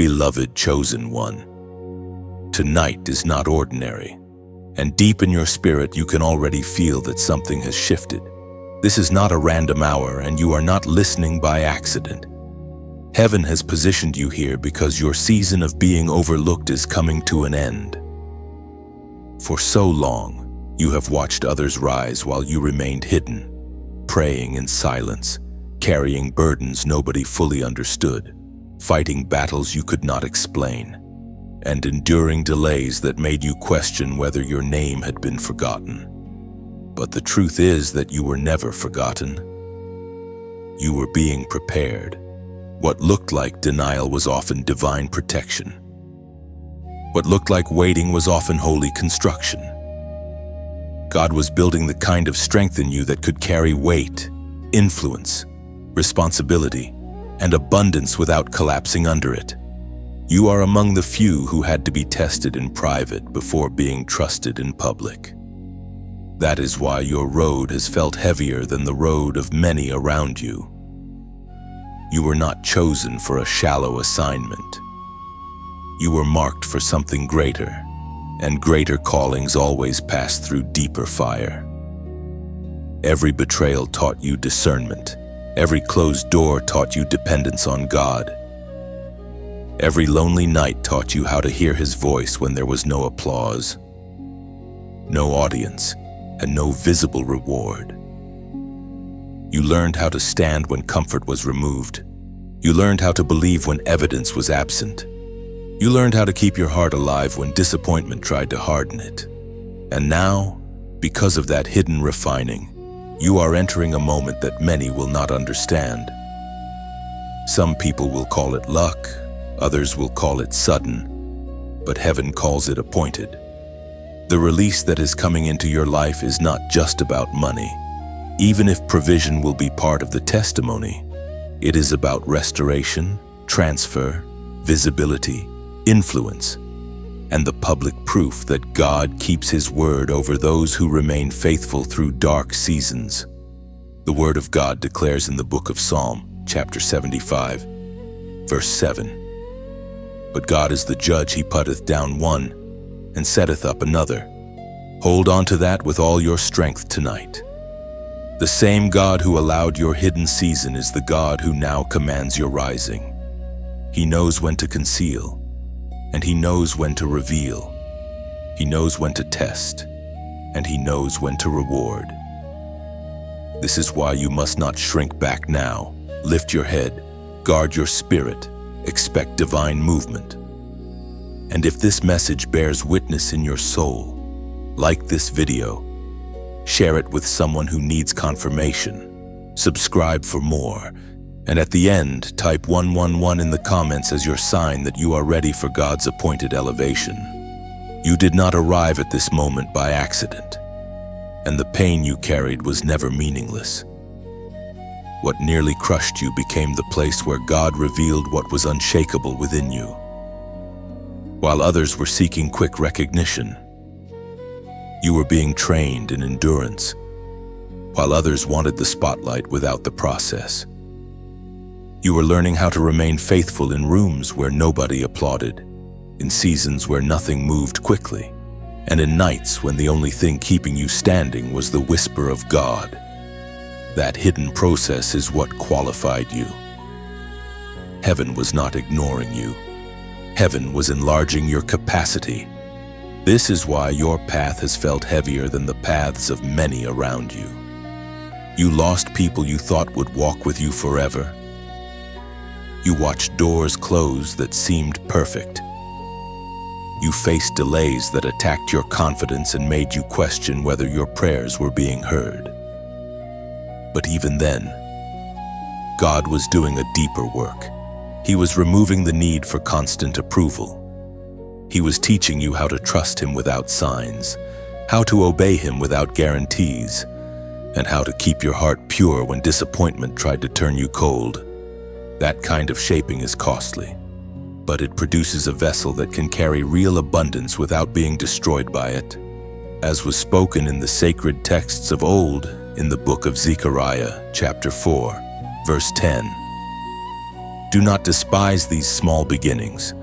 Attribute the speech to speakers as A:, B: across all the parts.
A: beloved chosen one. Tonight is not ordinary, and deep in your spirit you can already feel that something has shifted. This is not a random hour, and you are not listening by accident. Heaven has positioned you here because your season of being overlooked is coming to an end. For so long, you have watched others rise while you remained hidden, praying in silence, carrying burdens nobody fully understood, fighting battles you could not explain, and enduring delays that made you question whether your name had been forgotten. But the truth is that you were never forgotten. You were being prepared. What looked like denial was often divine protection. What looked like waiting was often holy construction. God was building the kind of strength in you that could carry weight, influence, responsibility, and abundance without collapsing under it. You are among the few who had to be tested in private before being trusted in public. That is why your road has felt heavier than the road of many around you. You were not chosen for a shallow assignment. You were marked for something greater, and greater callings always pass through deeper fire. Every betrayal taught you discernment. Every closed door taught you dependence on God. Every lonely night taught you how to hear His voice when there was no applause, no audience, and no visible reward. You learned how to stand when comfort was removed. You learned how to believe when evidence was absent. You learned how to keep your heart alive when disappointment tried to harden it. And now, because of that hidden refining, you are entering a moment that many will not understand. Some people will call it luck, others will call it sudden, but heaven calls it appointed. The release that is coming into your life is not just about money. Even if provision will be part of the testimony, it is about restoration, transfer, visibility, influence, and the public proof that God keeps His word over those who remain faithful through dark seasons. The word of God declares in the book of Psalm, chapter 75, verse 7, "But God is the judge, He putteth down one, and setteth up another." Hold on to that with all your strength tonight. The same God who allowed your hidden season is the God who now commands your rising. He knows when to conceal, and He knows when to reveal. He knows when to test, and He knows when to reward. This is why you must not shrink back now. Lift your head, guard your spirit, expect divine movement. And if this message bears witness in your soul, like this video, share it with someone who needs confirmation, subscribe for more, and at the end, type 111 in the comments as your sign that you are ready for God's appointed elevation. You did not arrive at this moment by accident, and the pain you carried was never meaningless. What nearly crushed you became the place where God revealed what was unshakable within you. While others were seeking quick recognition, you were being trained in endurance. While others wanted the spotlight without the process, you were learning how to remain faithful in rooms where nobody applauded, in seasons where nothing moved quickly, and in nights when the only thing keeping you standing was the whisper of God. That hidden process is what qualified you. Heaven was not ignoring you. Heaven was enlarging your capacity. This is why your path has felt heavier than the paths of many around you. You lost people you thought would walk with you forever. You watched doors close that seemed perfect. You faced delays that attacked your confidence and made you question whether your prayers were being heard. But even then, God was doing a deeper work. He was removing the need for constant approval. He was teaching you how to trust Him without signs, how to obey Him without guarantees, and how to keep your heart pure when disappointment tried to turn you cold. That kind of shaping is costly, but it produces a vessel that can carry real abundance without being destroyed by it. As was spoken in the sacred texts of old in the book of Zechariah, chapter 4, verse 10. Do not despise these small beginnings,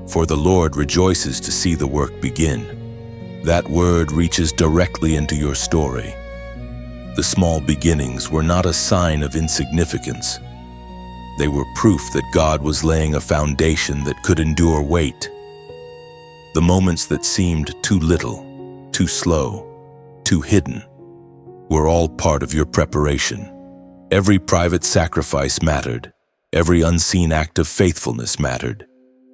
A: for the Lord rejoices to see the work begin. That word reaches directly into your story. The small beginnings were not a sign of insignificance. They were proof that God was laying a foundation that could endure weight. The moments that seemed too little, too slow, too hidden, were all part of your preparation. Every private sacrifice mattered. Every unseen act of faithfulness mattered.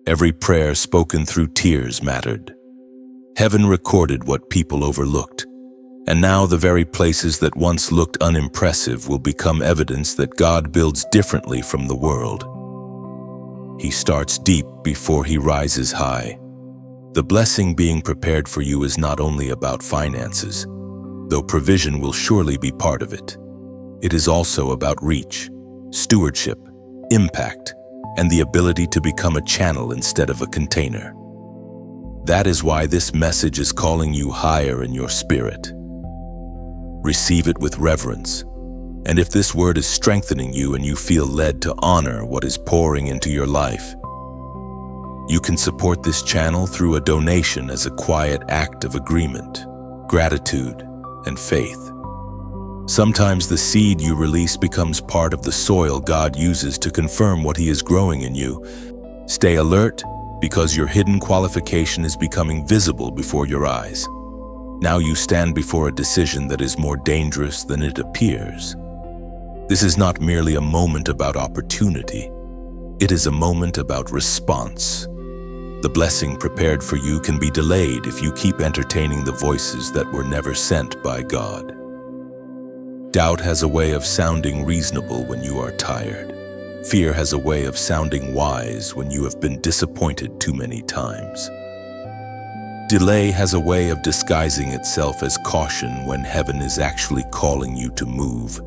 A: Every prayer spoken through tears mattered. Heaven recorded what people overlooked. And now the very places that once looked unimpressive will become evidence that God builds differently from the world. He starts deep before he rises high. The blessing being prepared for you is not only about finances, though provision will surely be part of it. It is also about reach, stewardship, impact, and the ability to become a channel instead of a container. That is why this message is calling you higher in your spirit. Receive it with reverence. And if this word is strengthening you and you feel led to honor what is pouring into your life, you can support this channel through a donation as a quiet act of agreement, gratitude, and faith. Sometimes the seed you release becomes part of the soil God uses to confirm what He is growing in you. Stay alert, because your hidden qualification is becoming visible before your eyes. Now you stand before a decision that is more dangerous than it appears. This is not merely a moment about opportunity. It is a moment about response. The blessing prepared for you can be delayed if you keep entertaining the voices that were never sent by God. Doubt has a way of sounding reasonable when you are tired. Fear has a way of sounding wise when you have been disappointed too many times. Delay has a way of disguising itself as caution when heaven is actually calling you to move.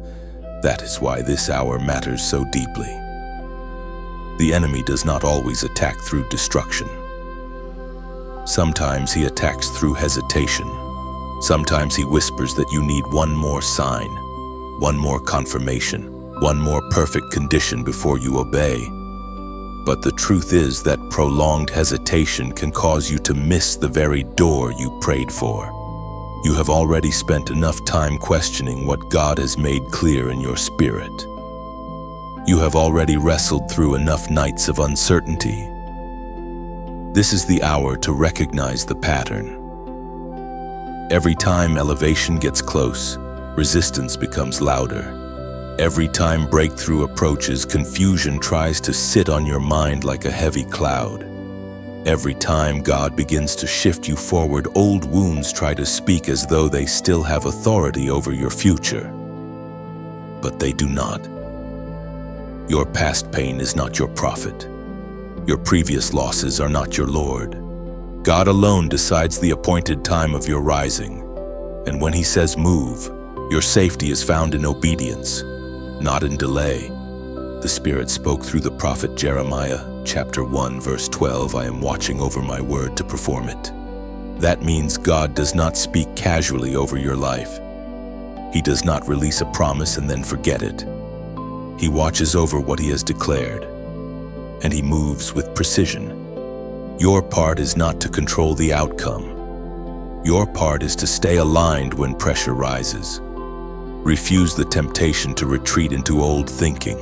A: That is why this hour matters so deeply. The enemy does not always attack through destruction. Sometimes he attacks through hesitation. Sometimes he whispers that you need one more sign, one more confirmation, one more perfect condition before you obey. But the truth is that prolonged hesitation can cause you to miss the very door you prayed for. You have already spent enough time questioning what God has made clear in your spirit. You have already wrestled through enough nights of uncertainty. This is the hour to recognize the pattern. Every time elevation gets close, resistance becomes louder. Every time breakthrough approaches, confusion tries to sit on your mind like a heavy cloud. Every time God begins to shift you forward, old wounds try to speak as though they still have authority over your future. But they do not. Your past pain is not your prophet. Your previous losses are not your Lord. God alone decides the appointed time of your rising. And when He says move, your safety is found in obedience, not in delay. The Spirit spoke through the prophet Jeremiah, chapter 1, verse 12, I am watching over my word to perform it. That means God does not speak casually over your life. He does not release a promise and then forget it. He watches over what He has declared, and He moves with precision. Your part is not to control the outcome. Your part is to stay aligned when pressure rises. Refuse the temptation to retreat into old thinking.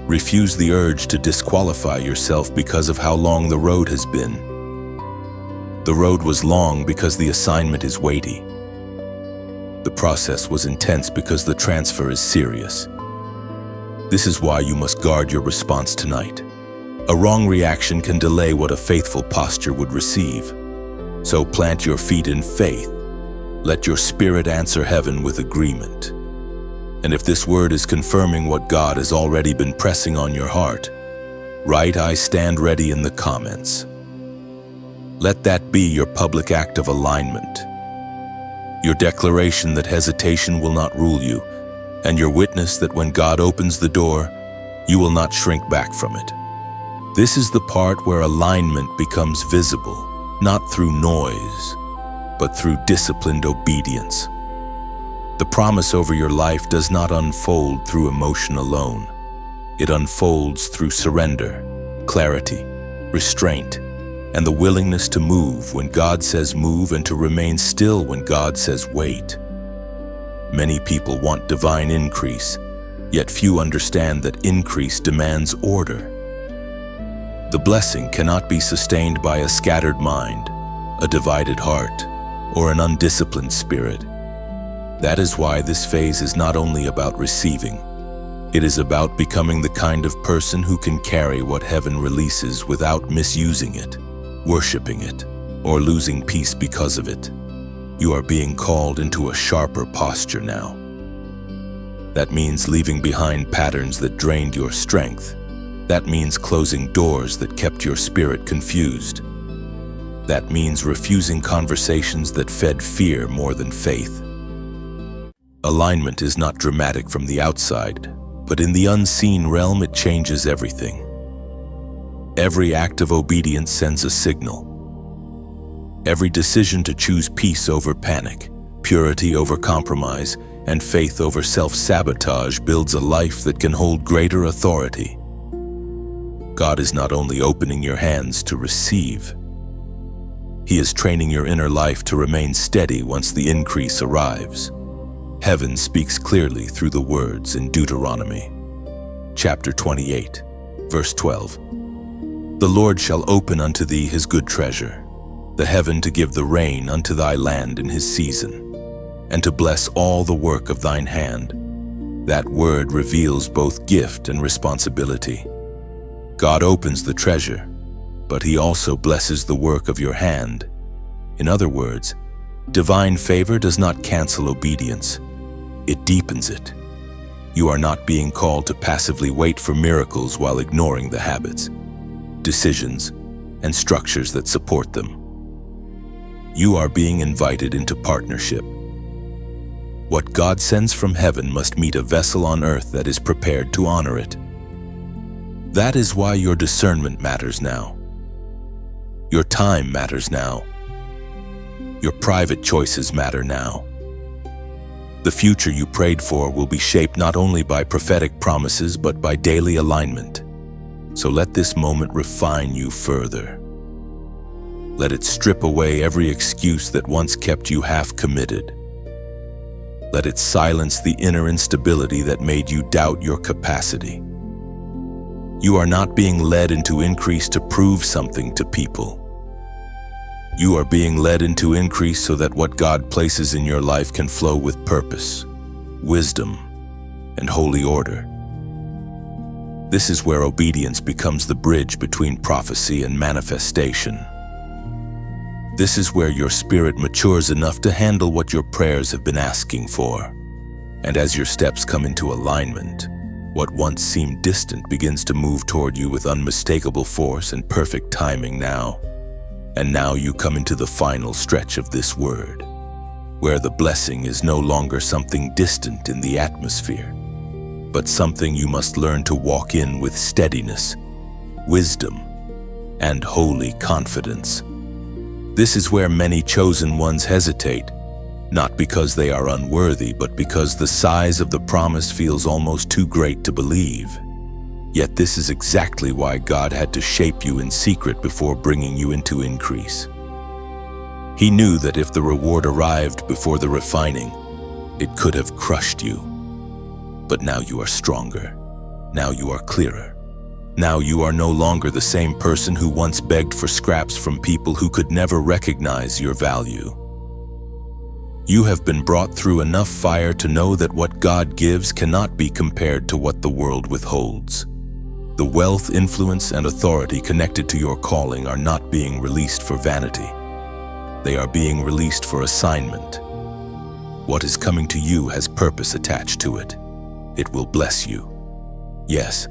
A: Refuse the urge to disqualify yourself because of how long the road has been. The road was long because the assignment is weighty. The process was intense because the transfer is serious. This is why you must guard your response tonight. A wrong reaction can delay what a faithful posture would receive. So plant your feet in faith. Let your spirit answer heaven with agreement. And if this word is confirming what God has already been pressing on your heart, write "I stand ready" in the comments. Let that be your public act of alignment, your declaration that hesitation will not rule you, and your witness that when God opens the door, you will not shrink back from it. This is the part where alignment becomes visible, not through noise, but through disciplined obedience. The promise over your life does not unfold through emotion alone. It unfolds through surrender, clarity, restraint, and the willingness to move when God says move and to remain still when God says wait. Many people want divine increase, yet few understand that increase demands order. The blessing cannot be sustained by a scattered mind, a divided heart, or an undisciplined spirit. That is why this phase is not only about receiving, it is about becoming the kind of person who can carry what heaven releases without misusing it, worshiping it, or losing peace because of it. You are being called into a sharper posture now. That means leaving behind patterns that drained your strength. That means closing doors that kept your spirit confused. That means refusing conversations that fed fear more than faith. Alignment is not dramatic from the outside, but in the unseen realm it changes everything. Every act of obedience sends a signal. Every decision to choose peace over panic, purity over compromise, and faith over self-sabotage builds a life that can hold greater authority. God is not only opening your hands to receive, He is training your inner life to remain steady once the increase arrives. Heaven speaks clearly through the words in Deuteronomy, chapter 28, verse 12. The Lord shall open unto thee his good treasure, the heaven to give the rain unto thy land in his season, and to bless all the work of thine hand. That word reveals both gift and responsibility. God opens the treasure, but He also blesses the work of your hand. In other words, divine favor does not cancel obedience, it deepens it. You are not being called to passively wait for miracles while ignoring the habits, decisions, and structures that support them. You are being invited into partnership. What God sends from heaven must meet a vessel on earth that is prepared to honor it. That is why your discernment matters now. Your time matters now. Your private choices matter now. The future you prayed for will be shaped not only by prophetic promises but by daily alignment. So let this moment refine you further. Let it strip away every excuse that once kept you half committed. Let it silence the inner instability that made you doubt your capacity. You are not being led into increase to prove something to people. You are being led into increase so that what God places in your life can flow with purpose, wisdom, and holy order. This is where obedience becomes the bridge between prophecy and manifestation. This is where your spirit matures enough to handle what your prayers have been asking for. And as your steps come into alignment, what once seemed distant begins to move toward you with unmistakable force and perfect timing now. And now you come into the final stretch of this word, where the blessing is no longer something distant in the atmosphere, but something you must learn to walk in with steadiness, wisdom, and holy confidence. This is where many chosen ones hesitate, not because they are unworthy, but because the size of the promise feels almost too great to believe. Yet this is exactly why God had to shape you in secret before bringing you into increase. He knew that if the reward arrived before the refining, it could have crushed you. But now you are stronger. Now you are clearer. Now you are no longer the same person who once begged for scraps from people who could never recognize your value. You have been brought through enough fire to know that what God gives cannot be compared to what the world withholds. The wealth, influence, and authority connected to your calling are not being released for vanity. They are being released for assignment. What is coming to you has purpose attached to it. It will bless you. Yes,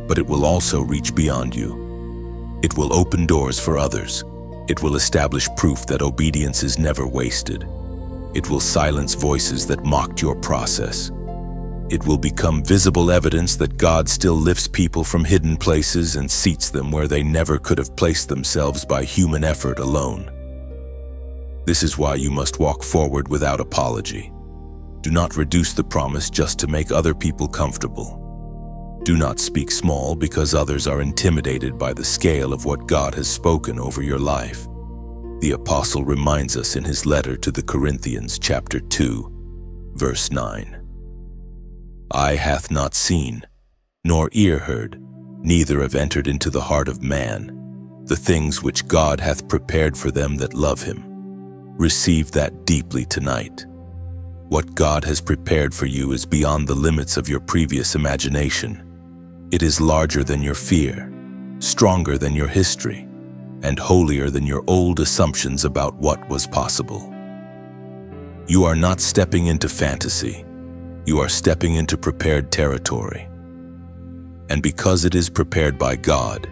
A: but it will also reach beyond you. It will open doors for others. It will establish proof that obedience is never wasted. It will silence voices that mocked your process. It will become visible evidence that God still lifts people from hidden places and seats them where they never could have placed themselves by human effort alone. This is why you must walk forward without apology. Do not reduce the promise just to make other people comfortable. Do not speak small because others are intimidated by the scale of what God has spoken over your life. The apostle reminds us in his letter to the Corinthians, chapter 2, verse 9. Eye hath not seen, nor ear heard, neither have entered into the heart of man, the things which God hath prepared for them that love him. Receive that deeply tonight. What God has prepared for you is beyond the limits of your previous imagination. It is larger than your fear, stronger than your history, and holier than your old assumptions about what was possible. You are not stepping into fantasy. You are stepping into prepared territory. And because it is prepared by God,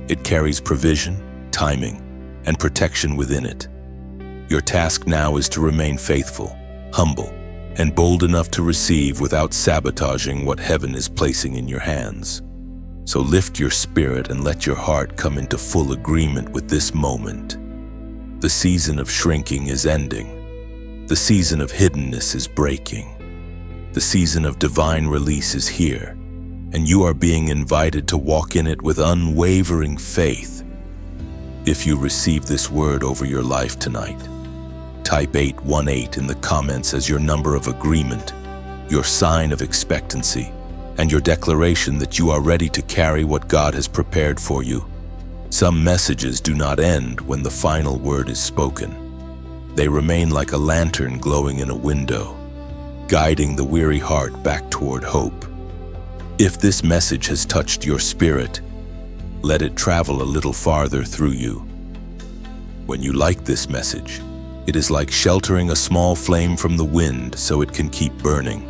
A: it carries provision, timing, and protection within it. Your task now is to remain faithful, humble, and bold enough to receive without sabotaging what heaven is placing in your hands. So lift your spirit and let your heart come into full agreement with this moment. The season of shrinking is ending. The season of hiddenness is breaking. The season of divine release is here, and you are being invited to walk in it with unwavering faith. If you receive this word over your life tonight, type 818 in the comments as your number of agreement, your sign of expectancy, and your declaration that you are ready to carry what God has prepared for you. Some messages do not end when the final word is spoken. They remain like a lantern glowing in a window, guiding the weary heart back toward hope. If this message has touched your spirit, let it travel a little farther through you. When you like this message, it is like sheltering a small flame from the wind so it can keep burning.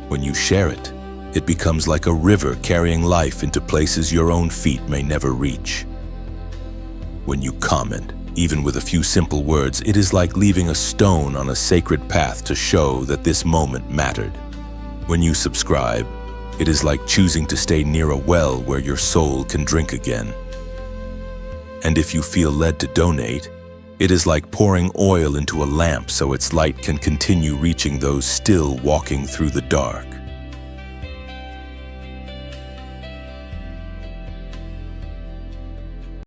A: When you share it, it becomes like a river carrying life into places your own feet may never reach. When you comment, even with a few simple words, it is like leaving a stone on a sacred path to show that this moment mattered. When you subscribe, it is like choosing to stay near a well where your soul can drink again. And if you feel led to donate, it is like pouring oil into a lamp so its light can continue reaching those still walking through the dark.